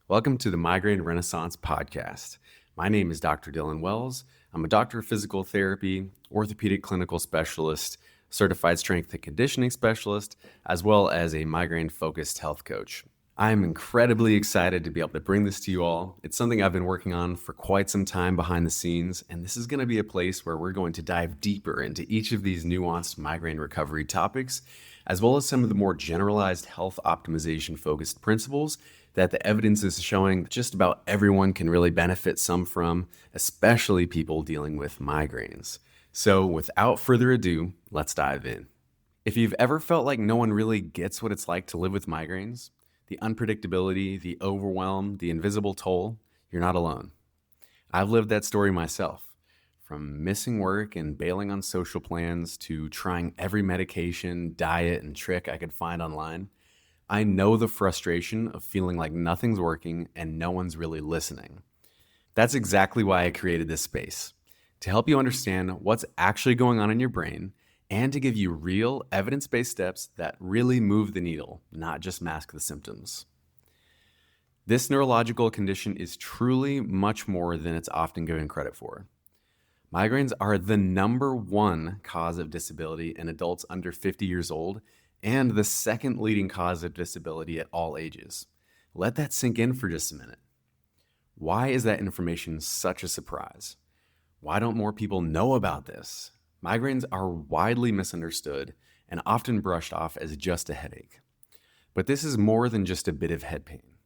Welcome to the Migraine Renaissance podcast. My name is Dr. Dylan Wells. I'm a doctor of physical therapy, orthopedic clinical specialist, certified strength and conditioning specialist, as well as a migraine-focused health coach. I'm incredibly excited to be able to bring this to you all. It's something I've been working on for quite some time behind the scenes, and this is going to be a place where we're going to dive deeper into each of these nuanced migraine recovery topics, as well as some of the more generalized health optimization-focused principles that the evidence is showing just about everyone can really benefit some from, especially people dealing with migraines. So without further ado, let's dive in. If you've ever felt like no one really gets what it's like to live with migraines, the unpredictability, the overwhelm, the invisible toll, you're not alone. I've lived that story myself. From missing work and bailing on social plans to trying every medication, diet, and trick I could find online, I know the frustration of feeling like nothing's working and no one's really listening. That's exactly why I created this space, to help you understand what's actually going on in your brain and to give you real evidence-based steps that really move the needle, not just mask the symptoms. This neurological condition is truly much more than it's often given credit for. Migraines are the number one cause of disability in adults under 50 years old and the second leading cause of disability at all ages. Let that sink in for just a minute. Why is that information such a surprise? Why don't more people know about this? Migraines are widely misunderstood and often brushed off as just a headache. But this is more than just a bit of head pain.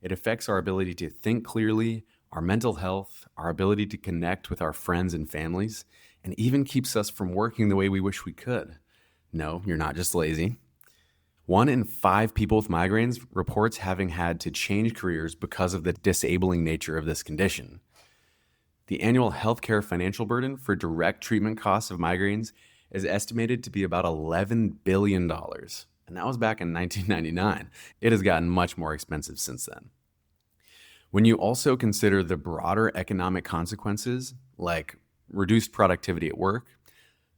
It affects our ability to think clearly, our mental health, our ability to connect with our friends and families, and even keeps us from working the way we wish we could. No, you're not just lazy. 1 in 5 people with migraines reports having had to change careers because of the disabling nature of this condition. The annual healthcare financial burden for direct treatment costs of migraines is estimated to be about $11 billion. And that was back in 1999. It has gotten much more expensive since then. When you also consider the broader economic consequences, like reduced productivity at work,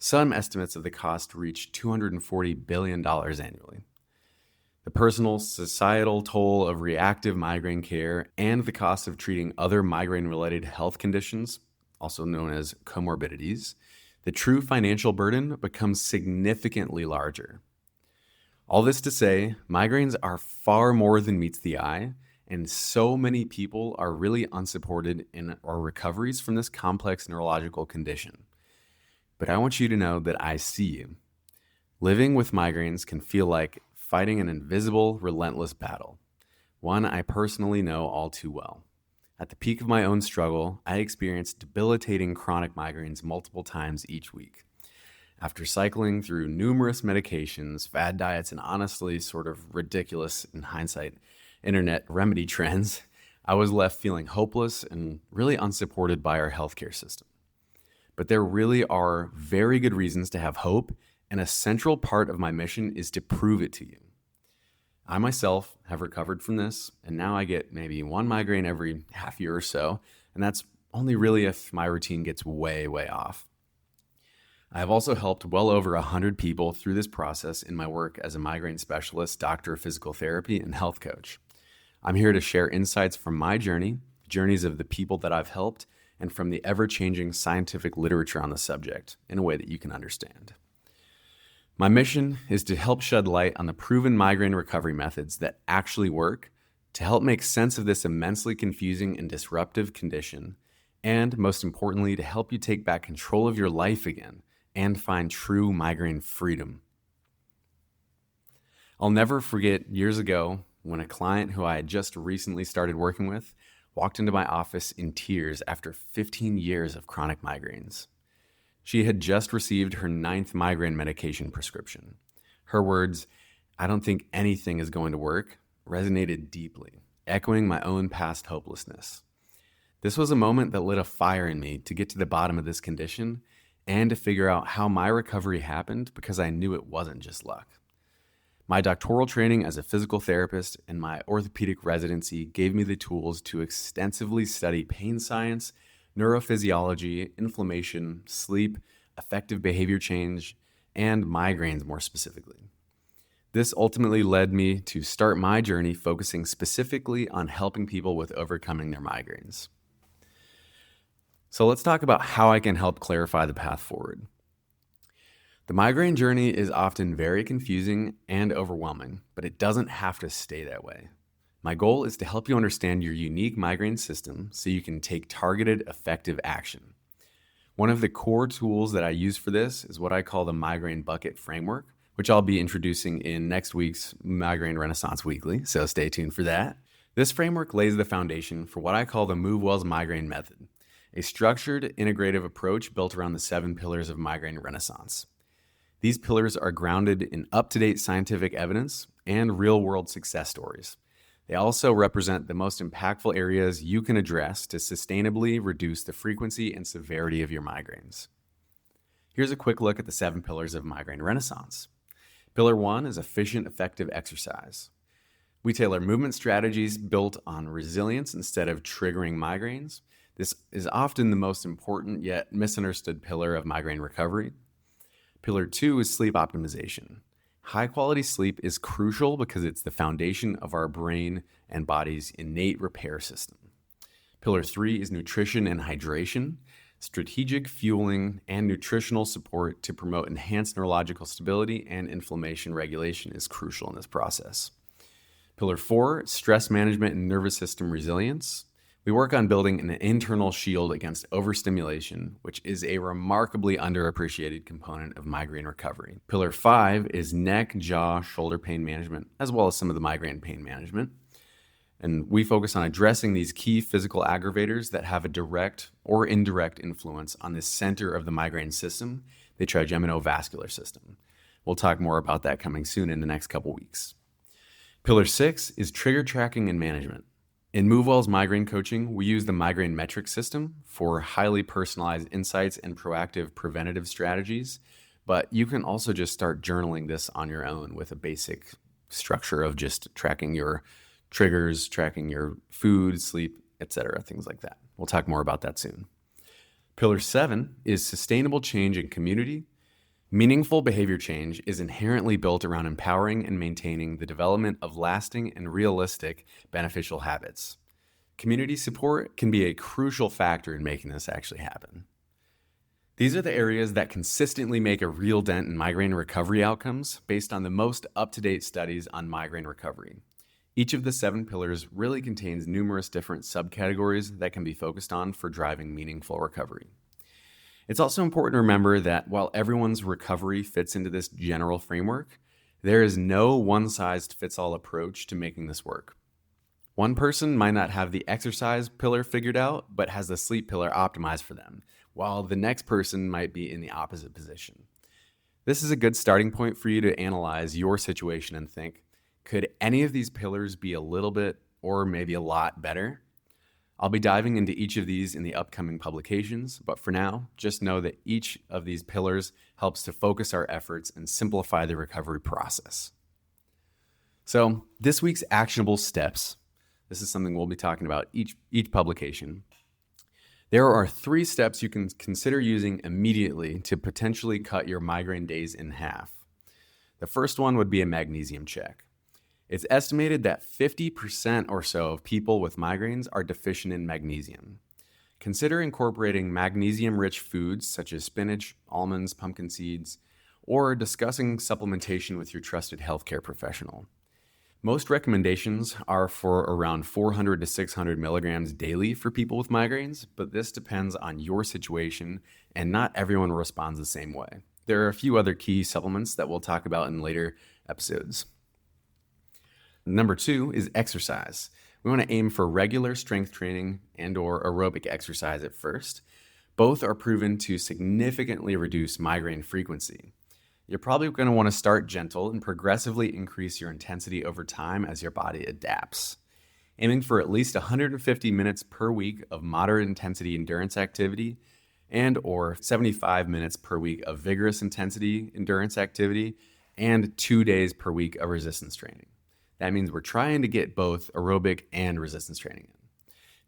some estimates of the cost reach $240 billion annually. The personal, societal toll of reactive migraine care and the cost of treating other migraine-related health conditions, also known as comorbidities, the true financial burden becomes significantly larger. All this to say, migraines are far more than meets the eye, and so many people are really unsupported in our recoveries from this complex neurological condition. But I want you to know that I see you. Living with migraines can feel like fighting an invisible, relentless battle, one I personally know all too well. At the peak of my own struggle, I experienced debilitating chronic migraines multiple times each week. After cycling through numerous medications, fad diets, and honestly sort of ridiculous, in hindsight, internet remedy trends, I was left feeling hopeless and really unsupported by our healthcare system. But there really are very good reasons to have hope, and a central part of my mission is to prove it to you. I myself have recovered from this, and now I get maybe one migraine every half year or so, and that's only really if my routine gets way off. I have also helped well over 100 people through this process in my work as a migraine specialist, doctor of physical therapy, and health coach. I'm here to share insights from my journey, journeys of the people that I've helped, and from the ever-changing scientific literature on the subject in a way that you can understand. My mission is to help shed light on the proven migraine recovery methods that actually work, to help make sense of this immensely confusing and disruptive condition, and most importantly, to help you take back control of your life again and find true migraine freedom. I'll never forget years ago when a client who I had just recently started working with walked into my office in tears after 15 years of chronic migraines. She had just received her 9th migraine medication prescription. Her words, "I don't think anything is going to work," resonated deeply, echoing my own past hopelessness. This was a moment that lit a fire in me to get to the bottom of this condition and to figure out how my recovery happened because I knew it wasn't just luck. My doctoral training as a physical therapist and my orthopedic residency gave me the tools to extensively study pain science, neurophysiology, inflammation, sleep, affective behavior change, and migraines more specifically. This ultimately led me to start my journey focusing specifically on helping people with overcoming their migraines. So let's talk about how I can help clarify the path forward. The migraine journey is often very confusing and overwhelming, but it doesn't have to stay that way. My goal is to help you understand your unique migraine system so you can take targeted, effective action. One of the core tools that I use for this is what I call the migraine bucket framework, which I'll be introducing in next week's Migraine Renaissance Weekly, so stay tuned for that. This framework lays the foundation for what I call the Move Well's migraine method, a structured, integrative approach built around the 7 pillars of migraine renaissance. These pillars are grounded in up-to-date scientific evidence and real-world success stories. They also represent the most impactful areas you can address to sustainably reduce the frequency and severity of your migraines. Here's a quick look at the 7 pillars of migraine renaissance. Pillar 1 is efficient, effective exercise. We tailor movement strategies built on resilience instead of triggering migraines. This is often the most important yet misunderstood pillar of migraine recovery. Pillar 2 is sleep optimization. High-quality sleep is crucial because it's the foundation of our brain and body's innate repair system. Pillar 3 is nutrition and hydration. Strategic fueling and nutritional support to promote enhanced neurological stability and inflammation regulation is crucial in this process. Pillar 4, stress management and nervous system resilience. We work on building an internal shield against overstimulation, which is a remarkably underappreciated component of migraine recovery. Pillar 5 is neck, jaw, shoulder pain management, as well as some of the migraine pain management. And we focus on addressing these key physical aggravators that have a direct or indirect influence on the center of the migraine system, the trigeminal-vascular system. We'll talk more about that coming soon in the next couple weeks. Pillar 6 is trigger tracking and management. In MoveWell's migraine coaching, we use the migraine metric system for highly personalized insights and proactive preventative strategies, but you can also just start journaling this on your own with a basic structure of just tracking your triggers, tracking your food, sleep, etc., things like that. We'll talk more about that soon. Pillar 7 is sustainable change in community. Meaningful behavior change is inherently built around empowering and maintaining the development of lasting and realistic beneficial habits. Community support can be a crucial factor in making this actually happen. These are the areas that consistently make a real dent in migraine recovery outcomes based on the most up-to-date studies on migraine recovery. Each of the 7 pillars really contains numerous different subcategories that can be focused on for driving meaningful recovery. It's also important to remember that while everyone's recovery fits into this general framework, there is no one-size-fits-all approach to making this work. One person might not have the exercise pillar figured out, but has the sleep pillar optimized for them, while the next person might be in the opposite position. This is a good starting point for you to analyze your situation and think, could any of these pillars be a little bit or maybe a lot better? I'll be diving into each of these in the upcoming publications, but for now, just know that each of these pillars helps to focus our efforts and simplify the recovery process. So, this week's actionable steps, this is something we'll be talking about each publication. There are 3 steps you can consider using immediately to potentially cut your migraine days in half. The first one would be a magnesium check. It's estimated that 50% or so of people with migraines are deficient in magnesium. Consider incorporating magnesium-rich foods such as spinach, almonds, pumpkin seeds, or discussing supplementation with your trusted healthcare professional. Most recommendations are for around 400 to 600 milligrams daily for people with migraines, but this depends on your situation and not everyone responds the same way. There are a few other key supplements that we'll talk about in later episodes. Number 2 is exercise. We want to aim for regular strength training and or aerobic exercise at first. Both are proven to significantly reduce migraine frequency. You're probably going to want to start gentle and progressively increase your intensity over time as your body adapts. Aiming for at least 150 minutes per week of moderate intensity endurance activity and or 75 minutes per week of vigorous intensity endurance activity and 2 days per week of resistance training. That means we're trying to get both aerobic and resistance training in.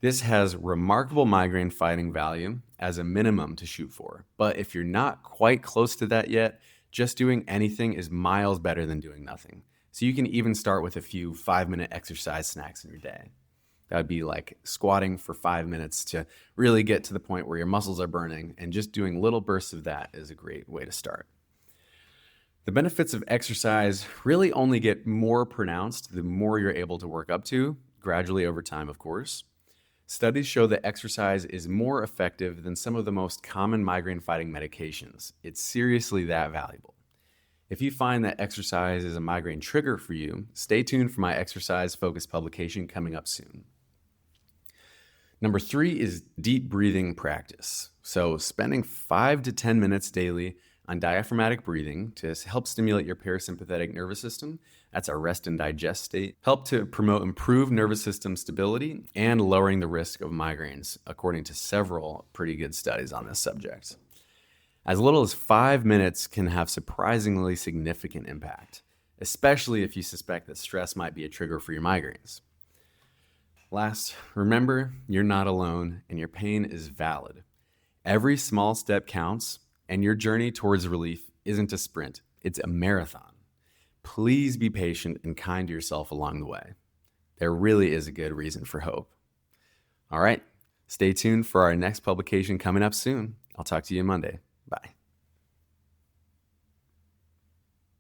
This has remarkable migraine fighting value as a minimum to shoot for. But if you're not quite close to that yet, just doing anything is miles better than doing nothing. So you can even start with a few 5-minute exercise snacks in your day. That would be like squatting for 5 minutes to really get to the point where your muscles are burning, and just doing little bursts of that is a great way to start. The benefits of exercise really only get more pronounced the more you're able to work up to, gradually over time, of course. Studies show that exercise is more effective than some of the most common migraine-fighting medications. It's seriously that valuable. If you find that exercise is a migraine trigger for you, stay tuned for my exercise-focused publication coming up soon. Number 3 is deep breathing practice. So spending 5 to 10 minutes daily on diaphragmatic breathing to help stimulate your parasympathetic nervous system, that's our rest and digest state, help to promote improved nervous system stability and lowering the risk of migraines, according to several pretty good studies on this subject. As little as 5 minutes can have surprisingly significant impact, especially if you suspect that stress might be a trigger for your migraines. Last, remember, you're not alone and your pain is valid. Every small step counts, and your journey towards relief isn't a sprint, it's a marathon. Please be patient and kind to yourself along the way. There really is a good reason for hope. All right, stay tuned for our next publication coming up soon. I'll talk to you Monday.